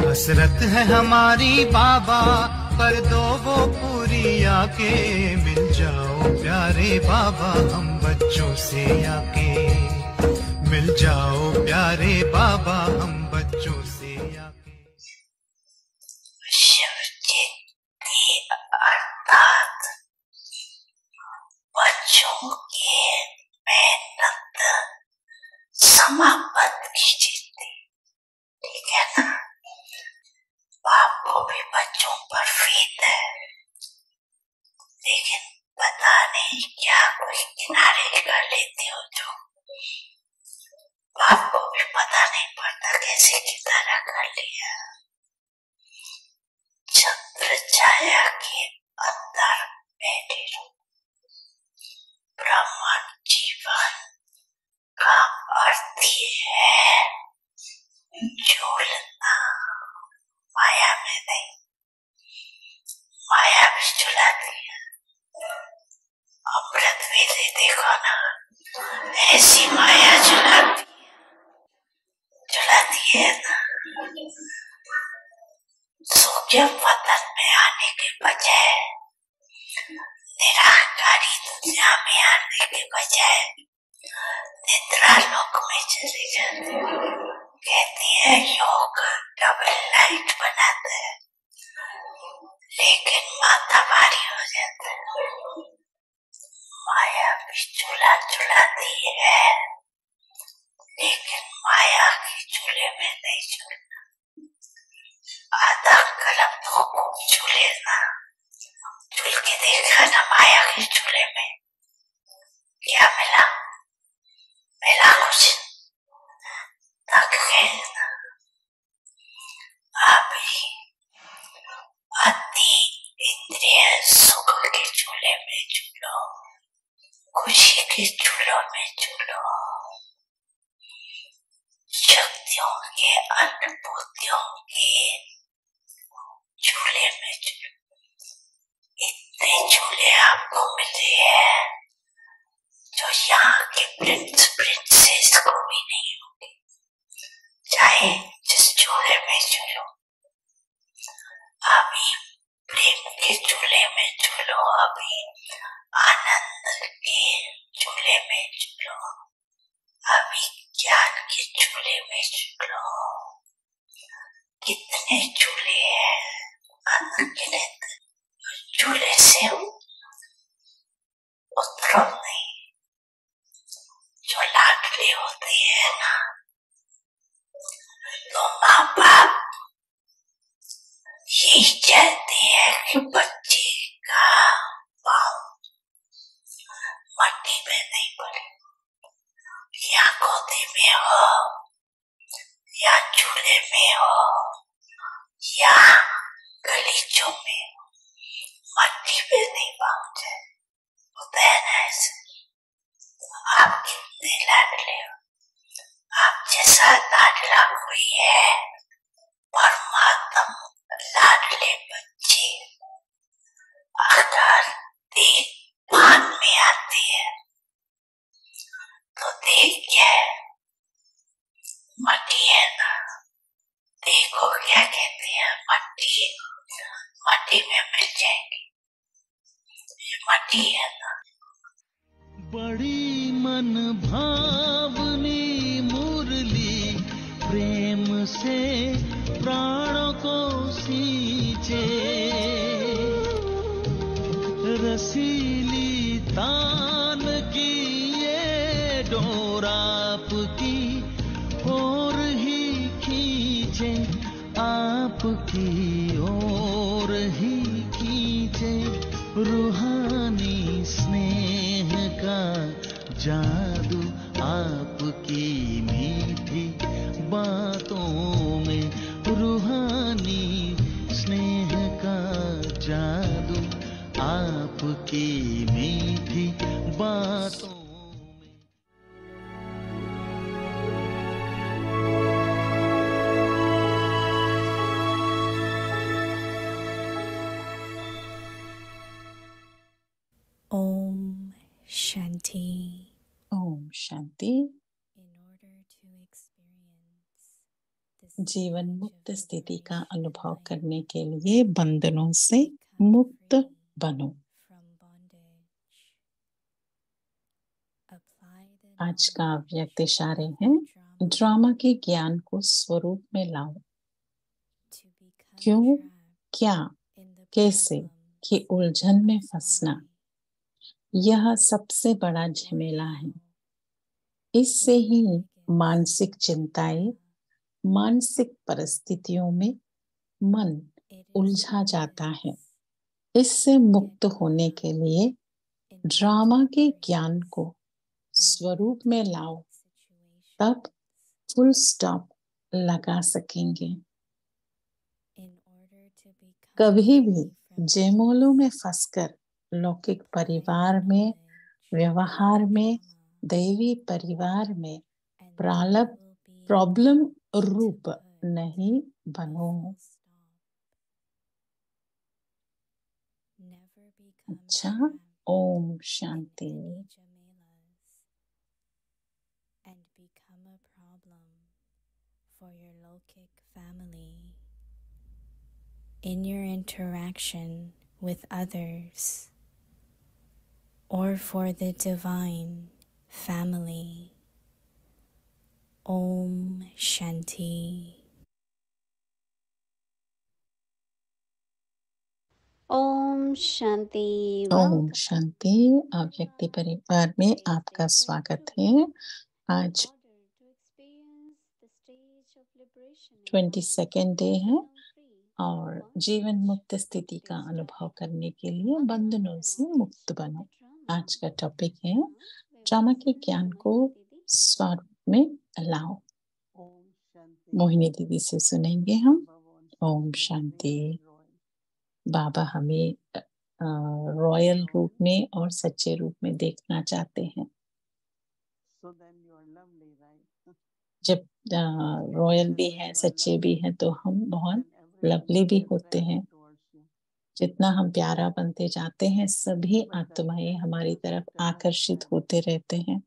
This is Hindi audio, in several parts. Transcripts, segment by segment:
हसरत है हमारी बाबा, कर दो वो पूरी आके। मिल जाओ प्यारे बाबा हम बच्चों से आके। मिल जाओ प्यारे बाबा हम बच्चों से आके। शिवजी की अर्थात बच्चों के मेहनत समाप्त कीजिए, ठीक है ना। बाप को भी बच्चों पर फेथ है, लेकिन पता नहीं क्या कोई किनारे कर लेते हो जो बाप को भी पता नहीं पड़ता कैसे किनारा कर लिया। छत्र छाया के अंदर बैठे रहो। ब्रह्मांड जीवन का अर्थ ही है झूलना, माया में नहीं। माया भी झुलाती है। अमृत वेले देखो ना, ऐसी माया झुलाती है ना। सूक्ष्म पतन में आने के बजाय, निराकारी दुनिया में आने के बजाय निद्रा लोक में चले जाते। कहती है योग डबल लाइट बनाता है, लेकिन माथा भारी हो जाता है। माया भी झूला झुलाती है, लेकिन माया के झूले में नहीं झूलना। आधा कलम तो खूब झूले ना, झूल के देखा ना माया के झूले में क्या मिला? मिला कुछ? थक गए ना। अभी अति इंद्रिय सुख के झूले में झूलो, खुशी के झूलों में झूलो, शक्तियों के अनुभूतियों के झूले में झूलो। इतने झूले आपको मिले हैं जो यहाँ के प्रिंस प्रिंसेस को भी नहीं होंगे, चाहे जिस झूले में झूलो। अभी प्रेम के झूले में झूलो, अभी आनंद के झूले में झूलो, अभी ज्ञान के झूले में झूलो। कितने झूले हैं अनगिनत, झूले से उतरो नहीं। जो लाडली होती है ना, तो माँ बाप यही चाहते हैं कि बच्चे का पाँव मट्टी में नहीं पड़े, या गोदी में हो, या झूले में हो, या गलीचों में हो, मट्टी पे नहीं पहुंचे। होता है ना ऐसे। आप कितने लाडले हो, आप जैसा लाडला कोई है? परमात्मा लाडले बच्चे अगर देखभाल में आते हैं तो देख क्या है? मट्टी है ना। देखो क्या कहते हैं, मट्टी मट्टी में मिल जाएंगे। ये मट्टी है ना। बड़ी मन भावनी मुरली प्रेम से प्राणों को सींचे। रसीली तान की ये डोर आपकी ओर ही खींचे, आपकी ओर ही खींचे। रूहानी स्नेह का जादू आपकी मीठी बातों में, रूहानी स्नेह का जादू आपकी मीठी बातों में। Shanti. ओम शांति। जीवन मुक्त स्थिति का अनुभव करने के लिए बंधनों से मुक्त बनो। आज का व्यक्त इशारे हैं, ड्रामा के ज्ञान को स्वरूप में लाओ। क्यों, क्या, कैसे की उलझन में फंसना, यह सबसे बड़ा झमेला है। इससे ही मानसिक चिंताएं, मानसिक परिस्थितियों में मन उलझा जाता है। इससे मुक्त होने के लिए ड्रामा के ज्ञान को स्वरूप में लाओ, तब फुल स्टॉप लगा सकेंगे। कभी भी जेमोलों में फंसकर लौकिक परिवार में, व्यवहार में, दैवी परिवार में प्रॉब्लम रूप नहीं बनो। अच्छा, Om Shanti. And become a problem for your Lokik family in your interaction with others, or for the divine family. Om Shanti. Om Shanti. Om Shanti. अव्यक्ति परिवार में आपका स्वागत है। आज 22nd डे है और जीवन मुक्त स्थिति का अनुभव करने के लिए बंधनों से मुक्त बनो। आज का टॉपिक है, ड्रामा के ज्ञान को स्वरूप में लाओ। मोहिनी दीदी से सुनेंगे हम। ओम शांति। बाबा हमें रॉयल रूप में और सच्चे रूप में देखना चाहते हैं। जब रॉयल भी है, सच्चे भी हैं, तो हम बहुत लवली भी होते हैं। जितना हम प्यारा बनते जाते हैं, सभी आत्माएं हमारी तरफ आकर्षित होते रहते हैं।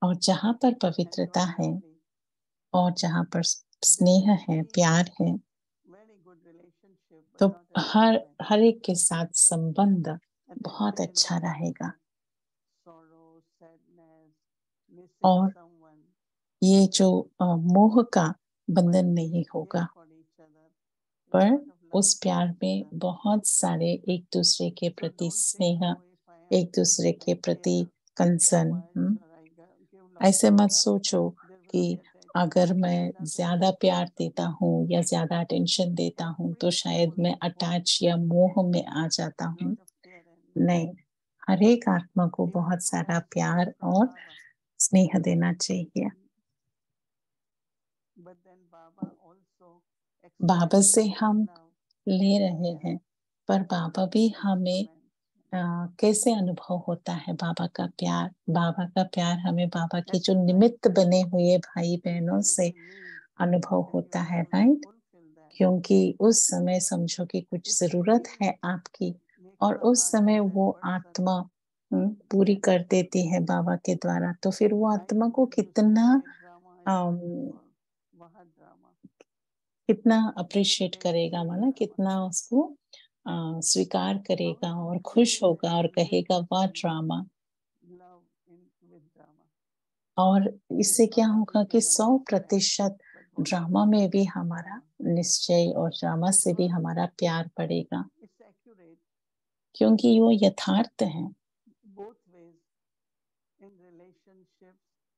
और जहाँ पर पवित्रता है और जहाँ पर स्नेह है, प्यार है, तो हर एक के साथ संबंध बहुत अच्छा रहेगा। और ये जो मोह का बंधन नहीं होगा, पर उस प्यार में बहुत सारे एक दूसरे के प्रति स्नेह, एक दूसरे के प्रति कंसर्न। ऐसे मत सोचो कि अगर मैं ज्यादा प्यार देता हूँ या ज्यादा अटेंशन देता हूँ तो शायद मैं अटैच या मोह में आ जाता हूँ। नहीं, हर एक आत्मा को बहुत सारा प्यार और स्नेह देना चाहिए। बाबा से हम ले रहे हैं, पर बाबा भी हमें कैसे अनुभव होता है बाबा का प्यार। बाबा का प्यार हमें बाबा के जो निमित्त बने हुए भाई बहनों से अनुभव होता है, राइट? क्योंकि उस समय समझो कि कुछ जरूरत है आपकी और उस समय वो आत्मा पूरी कर देती है बाबा के द्वारा, तो फिर वो आत्मा को कितना अप्रिशिएट करेगा, माना कितना उसको स्वीकार करेगा और खुश होगा और कहेगा वाह ड्रामा। और इससे क्या होगा कि 100% ड्रामा में भी हमारा निश्चय और ड्रामा से भी हमारा प्यार बढ़ेगा, क्योंकि वो यथार्थ है।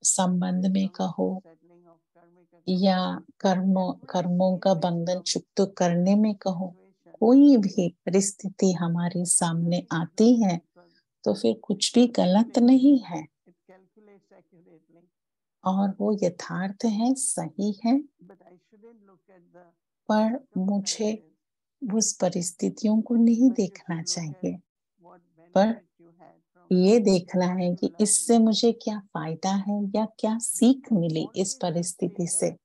संबंध में कहो या कर्मों का बंधन चुक्त करने में कहो, कोई भी परिस्थिति हमारे सामने आती है तो फिर कुछ भी गलत नहीं है और वो यथार्थ है, सही है। पर मुझे उस परिस्थितियों को नहीं देखना चाहिए, पर ये देखना है कि इससे मुझे क्या फायदा है या क्या सीख मिली इस परिस्थिति से।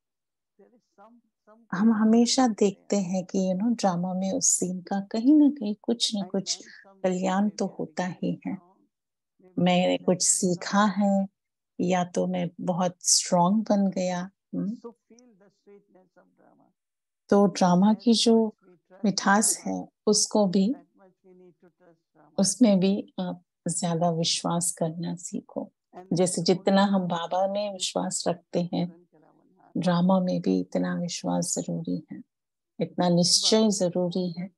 हम हमेशा देखते हैं कि ड्रामा में उस सीन का कहीं ना कहीं कुछ न कुछ कल्याण तो होता ही है। मैंने कुछ सीखा है या तो मैं बहुत स्ट्रॉन्ग बन गया। तो ड्रामा की जो मिठास है उसको भी, उसमें भी आप ज्यादा विश्वास करना सीखो। जैसे जितना हम बाबा में विश्वास रखते हैं, ड्रामा में भी इतना विश्वास जरूरी है, इतना निश्चय जरूरी है।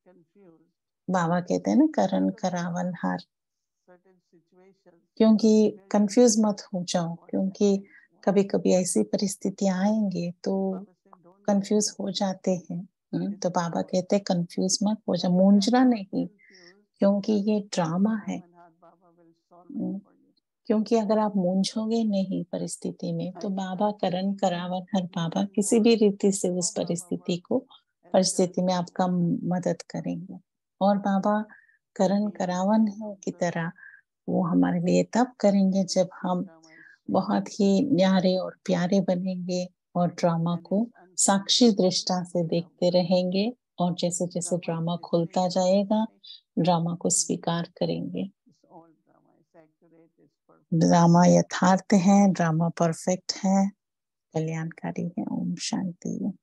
बाबा कहते हैं ना, करण करावन हार। क्योंकि कंफ्यूज मत हो जाओ, क्योंकि कभी कभी ऐसी परिस्थितियां आएंगी तो कंफ्यूज हो जाते हैं। तो बाबा कहते हैं कंफ्यूज मत हो जाओ, मूंझना नहीं, क्योंकि ये ड्रामा है। क्योंकि अगर आप मूंझोगे नहीं परिस्थिति में तो बाबा करण करावन हर बाबा किसी भी रीति से उस परिस्थिति में आपका मदद करेंगे। और बाबा करण करावन की तरह वो हमारे लिए तब करेंगे जब हम बहुत ही न्यारे और प्यारे बनेंगे और ड्रामा को साक्षी दृष्टा से देखते रहेंगे। और जैसे जैसे ड्रामा खुलता जाएगा, ड्रामा को स्वीकार करेंगे। ड्रामा यथार्थ है, ड्रामा परफेक्ट है, कल्याणकारी है। ओम शांति।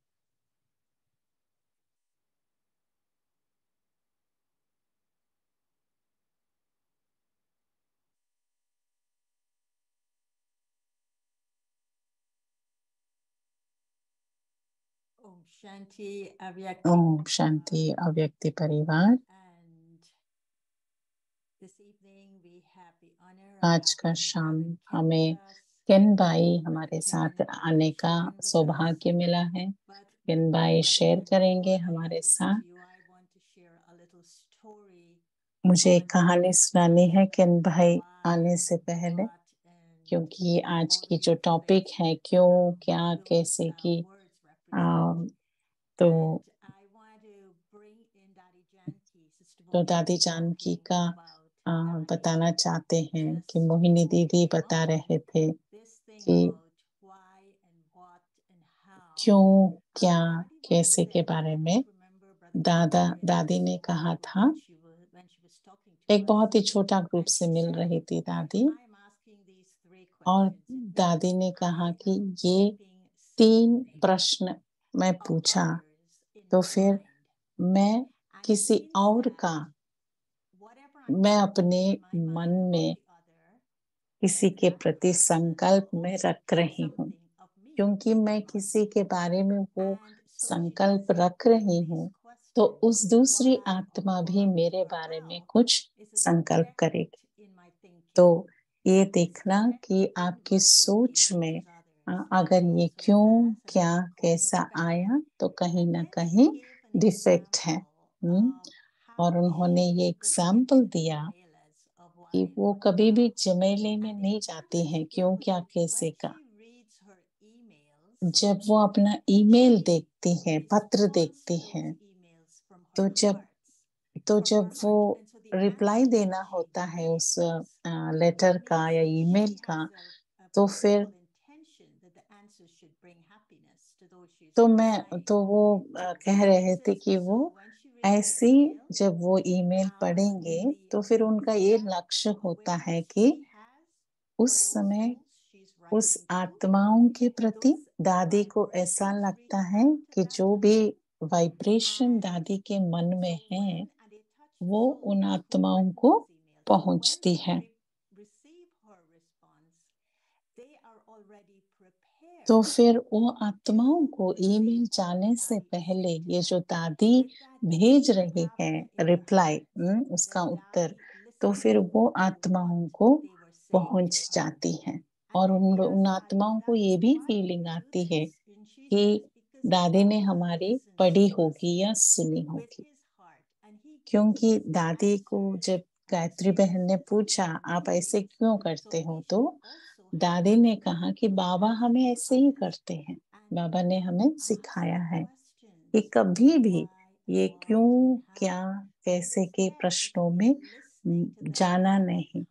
ओम शांति अव्यक्ति। ओम शांति अव्यक्ति परिवार। आज का शाम हमें केन भाई हमारे साथ आने का सौभाग्य मिला है। केन भाई शेयर करेंगे हमारे साथ। मुझे एक कहानी सुनानी है केन भाई आने से पहले, क्योंकि आज की जो टॉपिक है क्यों क्या कैसे की, तो दादी जानकी का बताना चाहते हैं कि मोहिनी दीदी बता रहे थे कि क्यों क्या कैसे के बारे में दादी ने कहा था। एक बहुत ही छोटा ग्रुप से मिल रही थी दादी, और दादी ने कहा कि ये 3 प्रश्न मैं पूछा तो फिर मैं किसी और का, मैं अपने मन में किसी के प्रति संकल्प में रख रही हूँ। क्योंकि मैं किसी के बारे में वो संकल्प रख रही हूँ तो उस दूसरी आत्मा भी मेरे बारे में कुछ संकल्प करेगी। तो ये देखना कि आपकी सोच में अगर ये क्यों क्या कैसा आया तो कहीं ना कहीं डिफेक्ट है। और उन्होंने ये एग्जाम्पल दिया कि वो कभी भी झमेले में नहीं जाती हैं क्यों क्या कैसे का। जब वो अपना ईमेल देखती हैं, पत्र देखती हैं, तो जब वो रिप्लाई देना होता है उस लेटर का या ईमेल का, तो फिर तो वो कह रहे थे कि वो ऐसी जब वो ईमेल पढ़ेंगे तो फिर उनका ये लक्ष्य होता है कि उस समय उस आत्माओं के प्रति दादी को ऐसा लगता है कि जो भी वाइब्रेशन दादी के मन में है वो उन आत्माओं को पहुंचती है। तो फिर वो आत्माओं को ईमेल जाने से पहले ये जो दादी भेज रही है रिप्लाई, उसका उत्तर, तो फिर वो आत्माओं को पहुंच जाती है। और उन आत्माओं को ये भी फीलिंग आती है कि दादी ने हमारी पढ़ी होगी या सुनी होगी। क्योंकि दादी को जब गायत्री बहन ने पूछा आप ऐसे क्यों करते हो, तो दादी ने कहा कि बाबा हमें ऐसे ही करते हैं। बाबा ने हमें सिखाया है कि कभी भी ये क्यों क्या कैसे के प्रश्नों में जाना नहीं।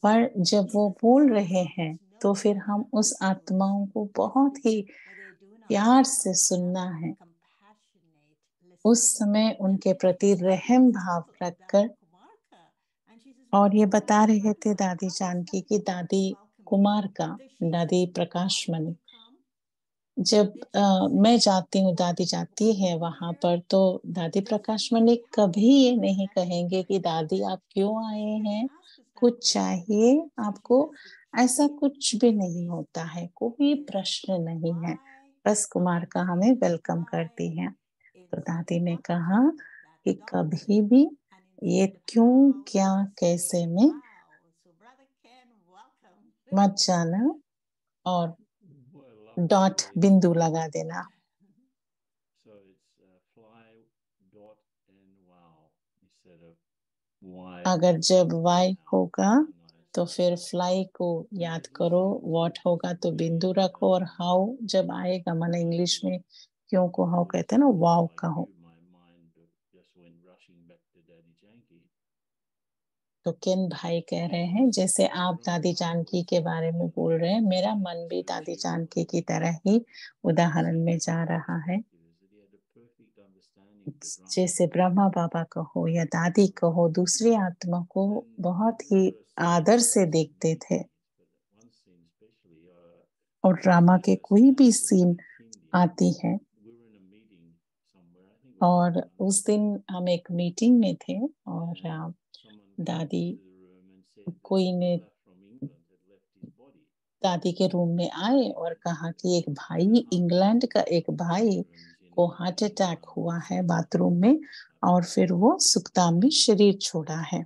पर जब वो बोल रहे हैं तो फिर हम उस आत्माओं को बहुत ही प्यार से सुनना है। उस समय उनके प्रति रहम भाव रखकर और ये बता रहे थे दादी जानकी की दादी कुमार का, दादी प्रकाश मणि, जब मैं जाती हूँ, दादी जाती है वहां पर, तो दादी प्रकाश मणि कभी ये नहीं कहेंगे कि दादी आप क्यों आए हैं, कुछ चाहिए आपको, ऐसा कुछ भी नहीं होता है, कोई प्रश्न नहीं है, बस कुमार का हमें वेलकम करती हैं। तो दादी ने कहा कि कभी भी ये क्यों, क्या, कैसे में मत जाना और डॉट बिंदु लगा देना। So it's fly, dot, and wow instead of why. अगर जब वाई होगा तो फिर फ्लाई को याद करो, व्हाट होगा तो बिंदु रखो, और हाउ जब आएगा, माना इंग्लिश में क्यों को हाउ कहते हैं ना, वाव कहो। तो केन भाई कह रहे हैं जैसे आप दादी जानकी के बारे में बोल रहे हैं, मेरा मन भी दादी जानकी की तरह ही उदाहरण में जा रहा है। जैसे ब्रह्मा बाबा कहो या दादी कहो, दूसरी आत्मा को बहुत ही आदर से देखते थे, और ड्रामा के कोई भी सीन आती है। और उस दिन हम एक मीटिंग में थे और दादी कोई ने दादी के रूम में आए और कहा कि एक भाई, इंग्लैंड का एक भाई को हार्ट अटैक हुआ है बाथरूम में, और फिर वो सुक्ताम में शरीर छोड़ा है।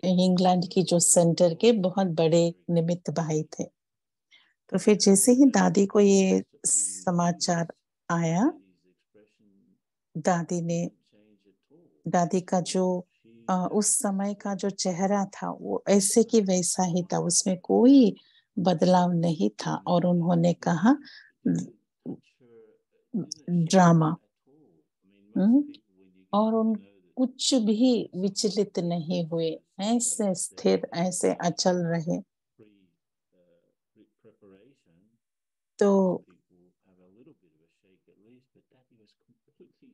इंग्लैंड की जो सेंटर के बहुत बड़े निमित्त भाई थे। तो फिर जैसे ही दादी को ये समाचार आया, दादी का जो उस समय का जो चेहरा था वो ऐसे कि वैसा ही था, उसमें कोई बदलाव नहीं था, और उन्होंने कहा ड्रामा, और उन कुछ भी विचलित नहीं हुए, ऐसे स्थिर, ऐसे अचल रहे। तो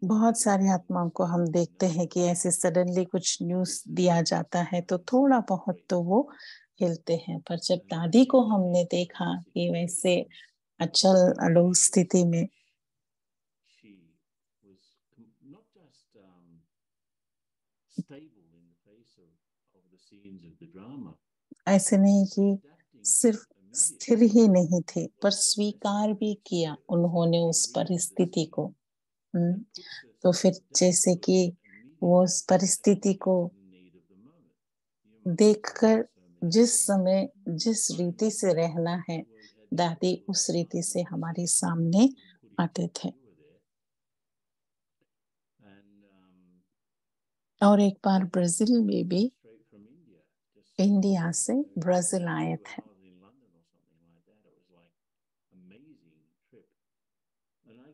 बहुत सारी आत्माओं को हम देखते हैं कि ऐसे सडनली कुछ न्यूज़ दिया जाता है तो थोड़ा बहुत तो वो हिलते हैं, पर जब दादी को हमने देखा कि वैसे अचल अडोल स्थिति में, ऐसे नहीं कि सिर्फ स्थिर ही नहीं थे पर स्वीकार भी किया उन्होंने उस परिस्थिति को। तो फिर जैसे कि वो उस परिस्थिति को देखकर जिस समय जिस रीति से रहना है, दादी उस रीति से हमारे सामने आते थे। और एक बार ब्राजील में भी, इंडिया से ब्राजील आए थे।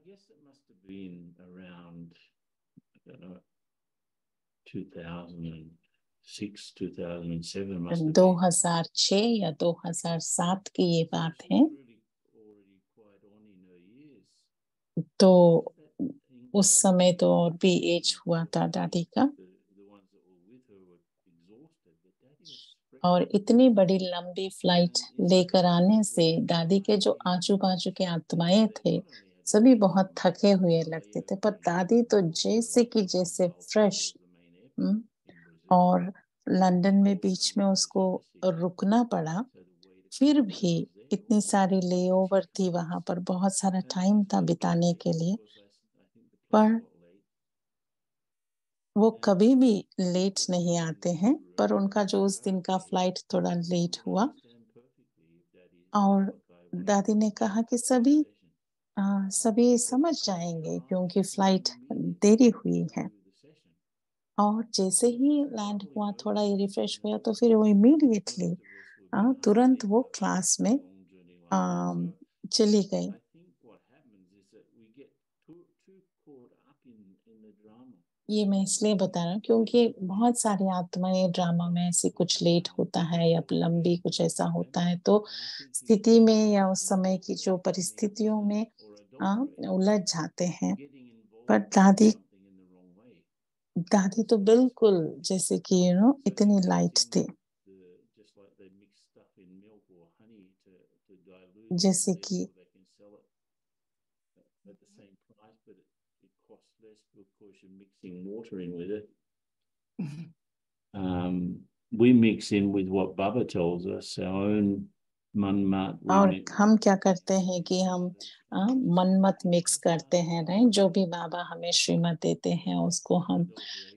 guess it must have been around 2006, 2007. 2006 या 2007 की ये बात है। तो उस समय तो और भी एज हुआ था दादी का, और इतनी बड़ी लंबी फ्लाइट लेकर आने से दादी के जो आजू बाजू के आत्माएं थे सभी बहुत थके हुए लगते थे, पर दादी तो जैसे कि जैसे फ्रेश। और लंदन में बीच में उसको रुकना पड़ा, फिर भी इतनी सारी लेओवर थी वहां पर, बहुत सारा टाइम था बिताने के लिए, पर वो कभी भी लेट नहीं आते हैं। पर उनका जो उस दिन का फ्लाइट थोड़ा लेट हुआ, और दादी ने कहा कि सभी समझ जाएंगे क्योंकि फ्लाइट देरी हुई है। और जैसे ही लैंड हुआ, थोड़ा ही रिफ्रेश हुआ, तो फिर वो इमीडिएटली तुरंत वो क्लास में चली गई। too caught up in the drama. ये मैं इसलिए बता रहा हूँ क्योंकि बहुत सारी आत्माएं ड्रामा में ऐसे कुछ लेट होता है या लंबी कुछ ऐसा होता है तो स्थिति में या उस समय की जो परिस्थितियों में उलझ जाते हैं। पर दादी दादी तो बिल्कुल जैसे कि इतनी लाइट थी, Just like they mix stuff in milk or honey to dilute it, जैसे and कि therefore they can sell it at the same price, but it costs less because you're mixing water in with it. We mix in with what Baba tells us, our own manmat. और हम क्या करते हैं कि हम मनमत मिक्स करते हैं, राइट? जो भी बाबा हमें श्रीमत देते हैं उसको हम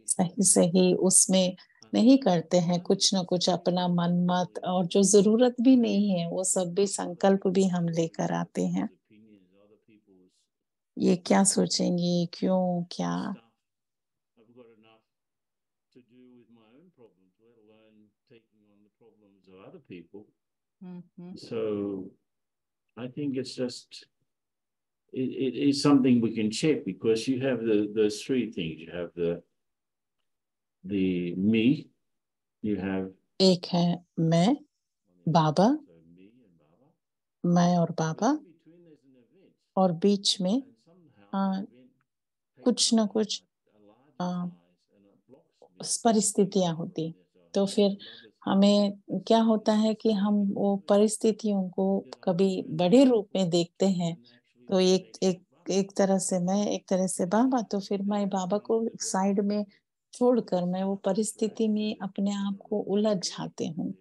सही सही उसमें नहीं करते हैं, कुछ ना कुछ अपना मनमत और जो जरूरत भी नहीं है वो सब भी संकल्प भी हम लेकर आते हैं। ये क्या सोचेंगे, क्यों, क्या? I've got enough to do with my own problems, let alone taking on the problems of other people. So I think it's just it is something we can check, because you have those three things. You have the me, you have एक है मैं, बाबा, so me and Baba. मैं और But Baba, in between there's an event, और बीच में and somehow the event takes कुछ न कुछ a larger size and it blocks me. परिस्थितियां होती, तो फिर हमें क्या होता है कि हम वो परिस्थितियों को कभी बड़े रूप में देखते हैं, तो एक तरह से मैं, एक तरह से बाबा, तो फिर मैं बाबा को साइड में छोड़कर मैं वो परिस्थिति में अपने आप को उलझ जाते हूँ।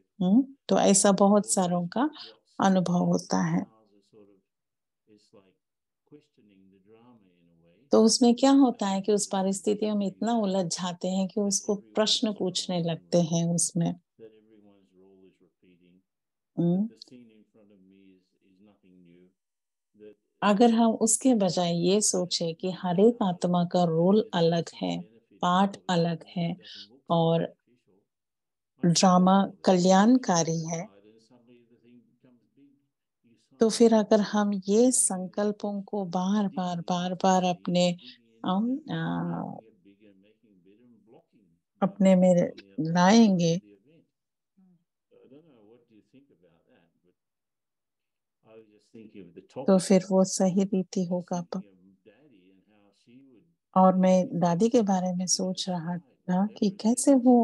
तो ऐसा बहुत सारों का अनुभव होता है। तो उसमें क्या होता है कि उस परिस्थितियों में इतना उलझ जाते हैं कि उसको प्रश्न पूछने लगते हैं उसमें। अगर हम उसके बजाय ये सोचे कि हर एक आत्मा का रोल अलग है, पार्ट अलग है और ड्रामा कल्याणकारी है, तो फिर अगर हम ये संकल्पों को बार बार अपने में लाएंगे, तो फिर वो सही रीति होगा। और मैं दादी के बारे में सोच रहा था कि कैसे वो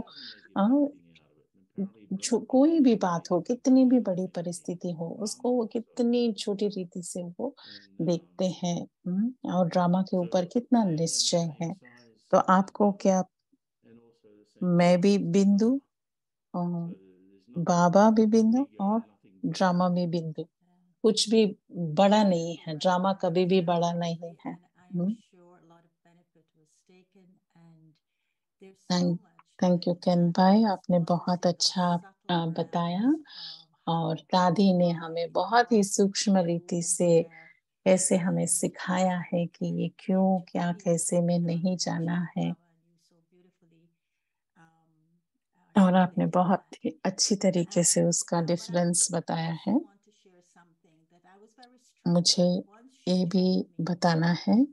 कोई भी बात हो, कितनी भी बड़ी परिस्थिति हो, उसको वो कितनी छोटी रीति से वो देखते हैं, और ड्रामा के ऊपर कितना निश्चय है। तो आपको क्या, मैं भी बिंदु, बाबा भी बिंदु और ड्रामा भी बिंदु, कुछ भी बड़ा नहीं है, ड्रामा कभी भी बड़ा नहीं है। थैंक यू केन भाई, आपने बहुत अच्छा बताया, और दादी ने हमें बहुत ही सूक्ष्म रीति से कैसे हमें सिखाया है कि ये क्यों, क्या, कैसे में नहीं जाना है, और आपने बहुत ही अच्छी तरीके से उसका डिफरेंस बताया है। मुझे ये भी बताना है,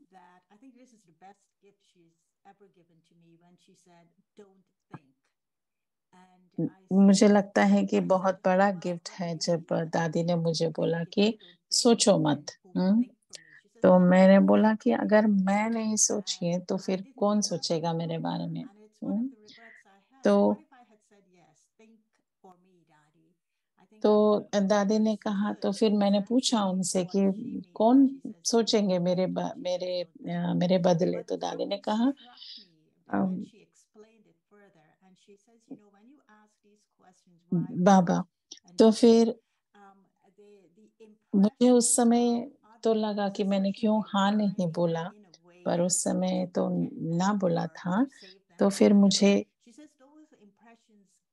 मुझे लगता है कि बहुत बड़ा गिफ्ट है जब दादी ने मुझे बोला कि सोचो मत। तो मैंने बोला कि अगर मैं नहीं सोचिए तो फिर कौन सोचेगा मेरे बारे में। तो दादी ने कहा, तो फिर मैंने पूछा उनसे कि कौन सोचेंगे मेरे बदले। तो दादी ने कहा बाबा। तो फिर मुझे उस समय तो लगा कि मैंने क्यों हाँ नहीं बोला, पर उस समय तो ना बोला था। तो फिर मुझे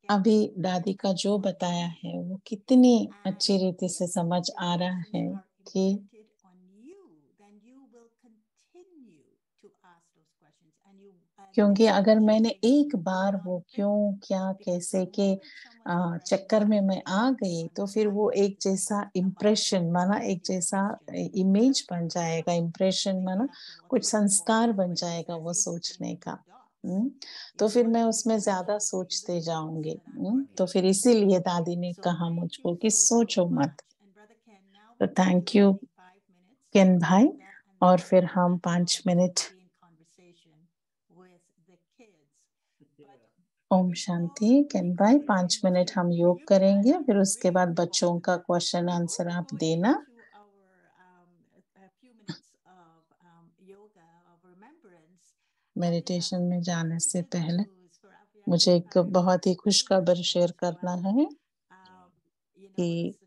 अभी दादी का जो बताया है वो कितनी अच्छी रीति से समझ आ रहा है कि क्योंकि अगर मैंने एक बार वो क्यों, क्या, कैसे के चक्कर में मैं आ गई तो फिर वो एक जैसा इम्प्रेशन माना, एक जैसा इमेज बन जाएगा, इम्प्रेशन माना कुछ संस्कार बन जाएगा वो सोचने का। तो फिर मैं उसमें ज्यादा सोचते जाऊंगी। तो फिर इसीलिए दादी ने कहा मुझको कि सोचो मत। तो थैंक यू केन भाई। और फिर हम 5 मिनट ओम शांति। केन भाई 5 मिनट हम योग करेंगे, फिर उसके बाद बच्चों का क्वेश्चन आंसर आप देना। मेडिटेशन में जाने से पहले मुझे एक बहुत ही खुशखबर शेयर करना है कि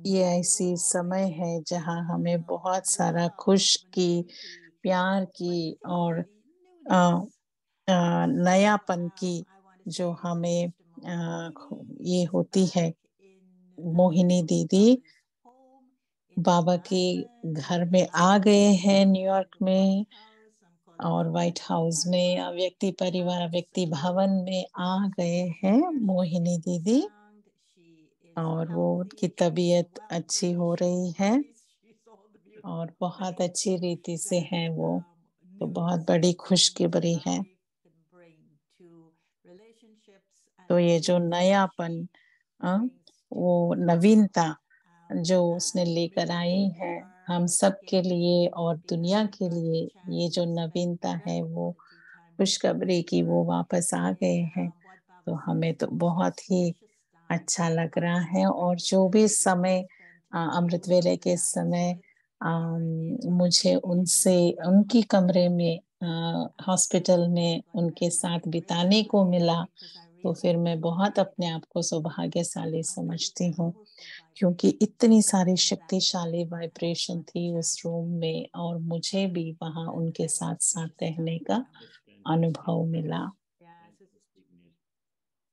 ये ऐसी समय है जहाँ हमें बहुत सारा खुश की, प्यार की और नयापन की जो हमें ये होती है। मोहिनी दीदी बाबा के घर में आ गए हैं न्यूयॉर्क में, और व्हाइट हाउस में, व्यक्ति परिवार, व्यक्ति भवन में आ गए हैं मोहिनी दीदी, और वो उनकी तबीयत अच्छी हो रही है और बहुत अच्छी रीति से है वो। तो बहुत बड़ी खुशखबरी है। तो ये जो नयापन, वो नवीनता जो उसने लेकर आई है हम सब के लिए और दुनिया के लिए, ये जो नवीनता है वो खुशखबरी की वो वापस आ गए हैं। तो हमें तो बहुत ही अच्छा लग रहा है। और जो भी समय अमृत वेले के समय मुझे उनसे उनकी कमरे में हॉस्पिटल में उनके साथ बिताने को मिला, तो फिर मैं बहुत अपने आप को सौभाग्यशाली समझती हूँ, क्योंकि इतनी सारी शक्तिशाली वाइब्रेशन थी उस रूम में और मुझे भी वहां उनके साथ साथ रहने का अनुभव मिला।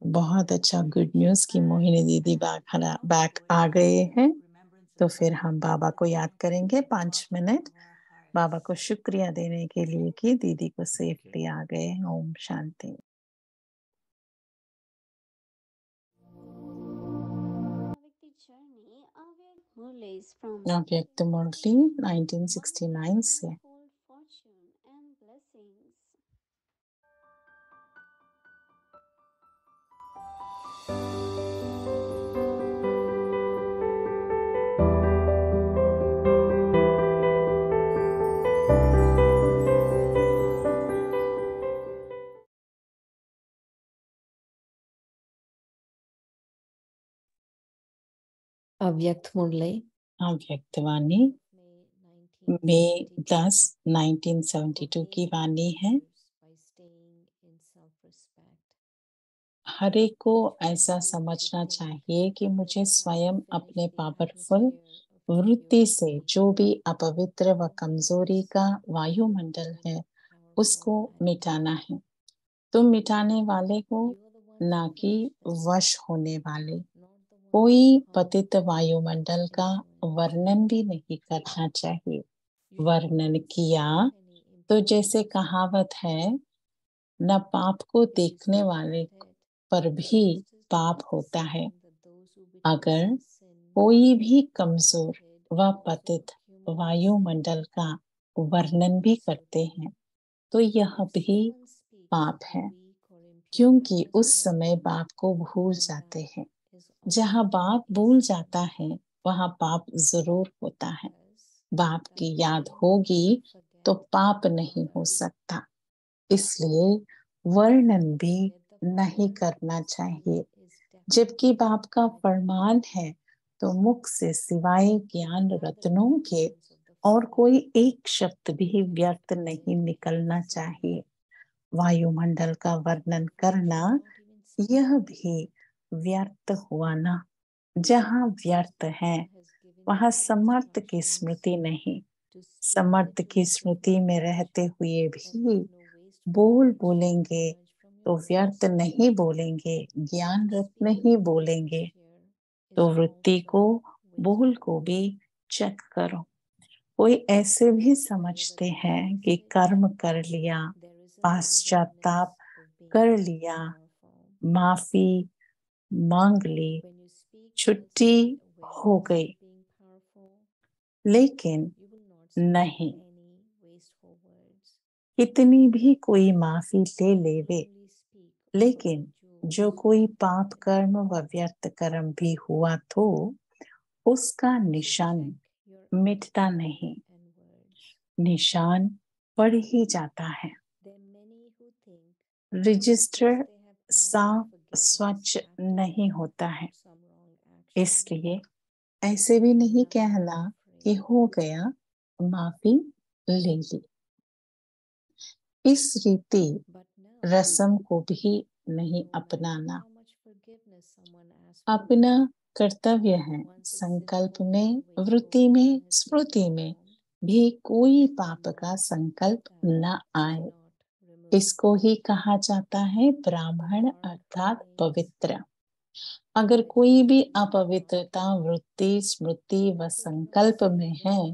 बहुत अच्छा गुड न्यूज कि मोहिनी दीदी बैक आ गए हैं। तो फिर हम बाबा को याद करेंगे 5 मिनट, बाबा को शुक्रिया देने के लिए कि दीदी को सेफली आ गए। ओम शांति। अव्यक्त मुरली 1969 से। अव्यक्त मुरली, अव्यक्त वाणी मई 10, 1972 की वाणी है। हर एक को ऐसा समझना चाहिए कि मुझे स्वयं अपने पावरफुल वृत्ति से जो भी अपवित्र व कमजोरी का वायुमंडल है उसको मिटाना है। तुम मिटाने वाले हो, ना कि वश होने वाले। कोई पतित वायुमंडल का वर्णन भी नहीं करना चाहिए। वर्णन किया तो जैसे कहावत है, न पाप को देखने वाले पर भी पाप होता है। अगर कोई भी कमजोर व पतित वायुमंडल का वर्णन भी करते हैं तो यह भी पाप है, क्योंकि उस समय बाप को भूल जाते हैं। जहाँ बाप भूल जाता है वहाँ पाप जरूर होता है। बाप की याद होगी तो पाप नहीं हो सकता, इसलिए वर्णन भी नहीं करना चाहिए। जबकि बाप का फरमान है तो मुख से सिवाय ज्ञान रत्नों के और कोई एक शब्द भी व्यर्थ नहीं निकलना चाहिए। वायुमंडल का वर्णन करना यह भी व्यर्थ हुआ ना। जहाँ व्यर्थ है वहाँ समर्थ की स्मृति नहीं। समर्थ की स्मृति में रहते हुए भी बोलेंगे तो व्यर्थ नहीं बोलेंगे, ज्ञान रत्न ही बोलेंगे। तो वृत्ति को बोल को भी चेक करो। कोई ऐसे भी समझते हैं कि कर्म कर लिया, पश्चाताप कर लिया, माफी मांग ली, छुट्टी हो गई। लेकिन नहीं, कितनी भी कोई माफी ले लेवे, लेकिन जो कोई पाप कर्म व व्यर्थ कर्म भी हुआ तो उसका निशान मिटता नहीं, निशान पड़ ही जाता है। रजिस्टर साफ स्वच्छ नहीं होता है, इसलिए ऐसे भी नहीं कहना कि हो गया, माफी ले ली। इस रीति रस्म को भी नहीं अपनाना। अपना कर्तव्य है संकल्प में, वृत्ति में, स्मृति में भी कोई पाप का संकल्प न आए। इसको ही कहा जाता है ब्राह्मण अर्थात पवित्र। अगर कोई भी अपवित्रता वृत्ति, स्मृति व संकल्प में है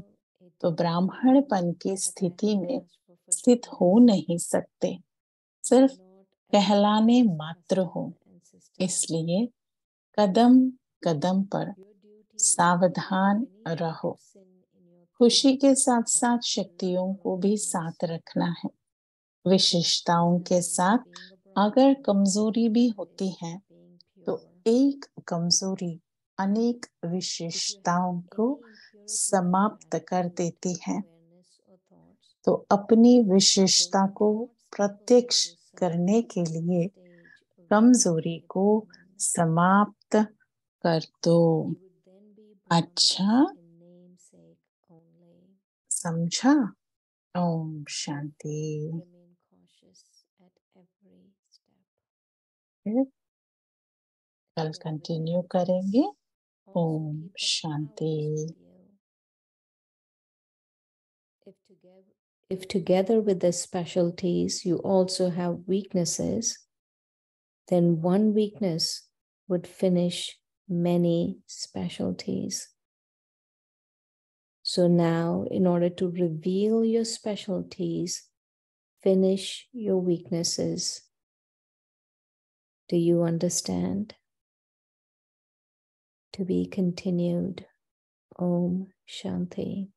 तो ब्राह्मणपन की स्थिति में स्थित हो नहीं सकते, सिर्फ कहलाने मात्र हो। इसलिए कदम कदम पर सावधान रहो। खुशी के साथ साथ शक्तियों को भी साथ रखना है। विशेषताओं के साथ अगर कमजोरी भी होती है तो एक कमजोरी अनेक विशेषताओं को समाप्त कर देती है। तो अपनी विशेषता को प्रत्यक्ष करने के लिए कमजोरी को समाप्त कर दो। अच्छा, समझा? ओम शांति। कल कंटिन्यू करेंगे। Om Shanti. If together with the specialties you also have weaknesses, then one weakness would finish many specialties. So now, in order to reveal your specialties, finish your weaknesses. Do you understand? To be continued. Om Shanti.